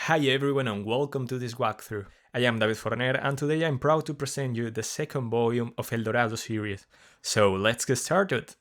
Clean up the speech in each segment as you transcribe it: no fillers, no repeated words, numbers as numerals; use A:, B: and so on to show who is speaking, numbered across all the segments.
A: Hi everyone and welcome to this walkthrough. I am David Forner and today I'm proud to present you the second volume of El Dorado series. So let's get started!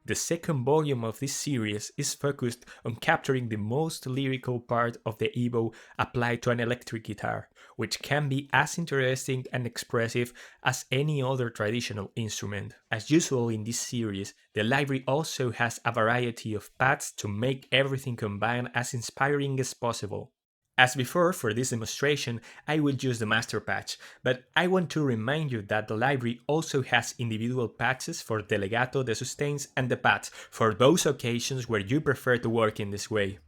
A: The second volume of this series is focused on capturing the most lyrical part of the Ebow applied to an electric guitar, which can be as interesting and expressive as any other traditional instrument. As usual in this series, the library also has a variety of paths to make everything combined as inspiring as possible. As before, for this demonstration, I will use the master patch, but I want to remind you that the library also has individual patches for the legato, the sustains, and the pads for those occasions where you prefer to work in this way.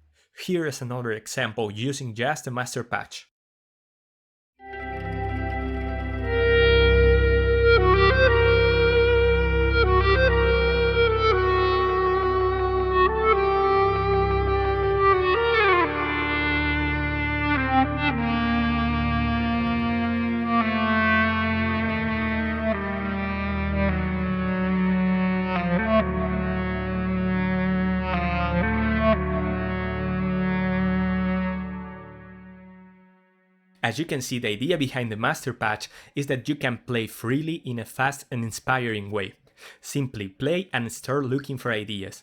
A: Here is another example using just the master patch. As you can see, the idea behind the master patch is that you can play freely in a fast and inspiring way. Simply play and start looking for ideas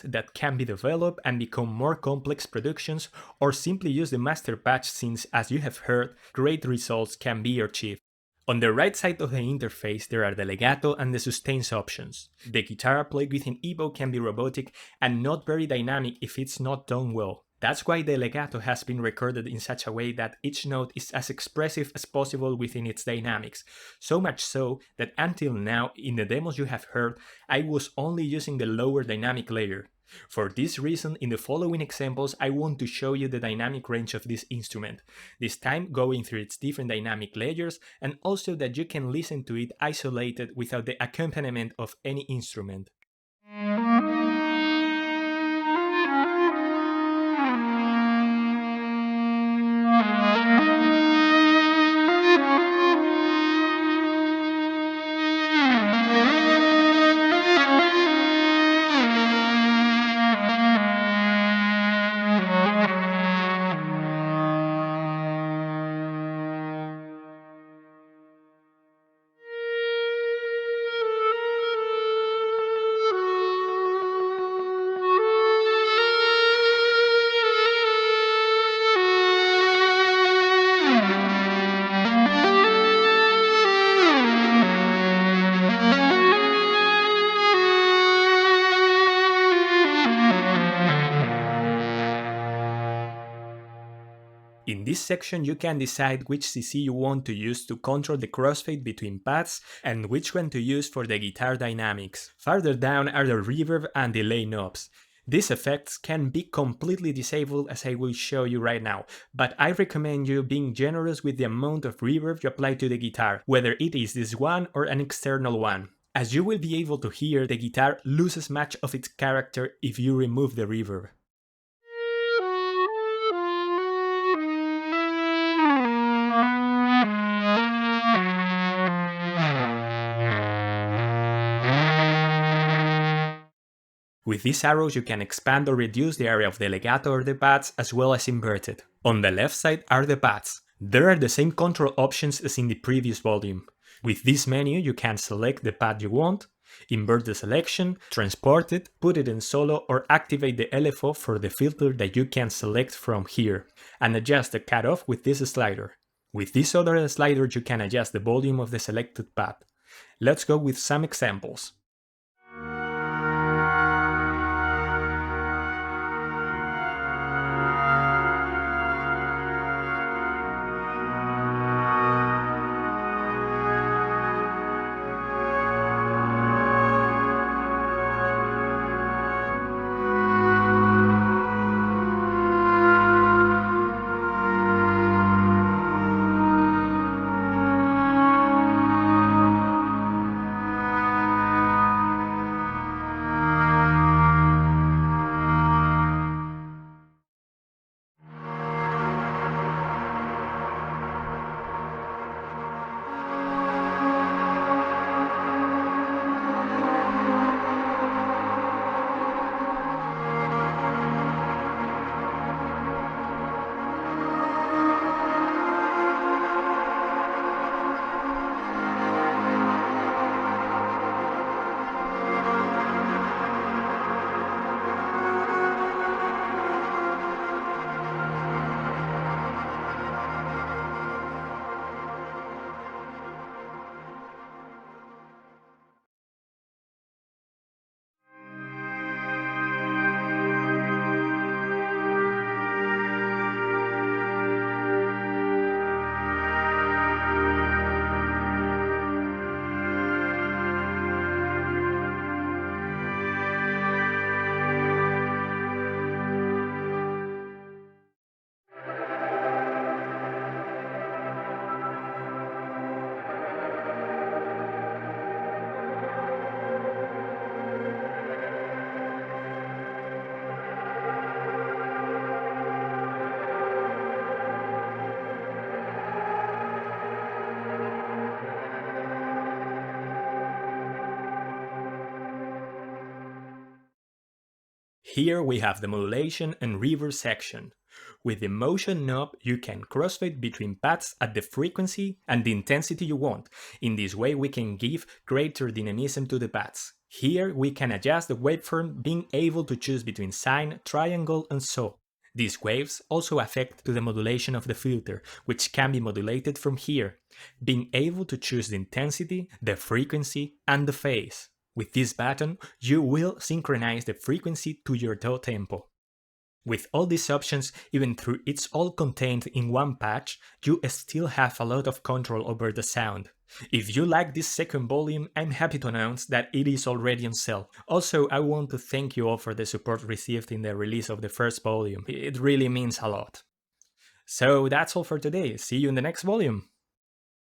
A: that can be developed and become more complex productions, or simply use the master patch since, as you have heard, great results can be achieved. On the right side of the interface there are the legato and the sustains options. The guitar played with an Ebow can be robotic and not very dynamic if it's not done well. That's why the legato has been recorded in such a way that each note is as expressive as possible within its dynamics. So much so that until now, in the demos you have heard, I was only using the lower dynamic layer. For this reason, in the following examples, I want to show you the dynamic range of this instrument, this time going through its different dynamic layers, and also that you can listen to it isolated without the accompaniment of any instrument. In this section you can decide which CC you want to use to control the crossfade between paths and which one to use for the guitar dynamics. Farther down are the reverb and delay knobs. These effects can be completely disabled as I will show you right now, but I recommend you being generous with the amount of reverb you apply to the guitar, whether it is this one or an external one. As you will be able to hear, the guitar loses much of its character if you remove the reverb. With these arrows you can expand or reduce the area of the legato or the pads as well as invert it. On the left side are the pads. There are the same control options as in the previous volume. With this menu you can select the pad you want, invert the selection, transport it, put it in solo or activate the LFO for the filter that you can select from here, and adjust the cutoff with this slider. With this other slider you can adjust the volume of the selected pad. Let's go with some examples. Here we have the modulation and reverb section. With the motion knob, you can crossfade between paths at the frequency and the intensity you want. In this way, we can give greater dynamism to the paths. Here we can adjust the waveform, being able to choose between sine, triangle, and so. These waves also affect to the modulation of the filter, which can be modulated from here, being able to choose the intensity, the frequency, and the phase. With this button, you will synchronize the frequency to your DAW tempo. With all these options, even though it's all contained in one patch, you still have a lot of control over the sound. If you like this second volume, I'm happy to announce that it is already on sale. Also, I want to thank you all for the support received in the release of the first volume. It really means a lot. So that's all for today. See you in the next volume.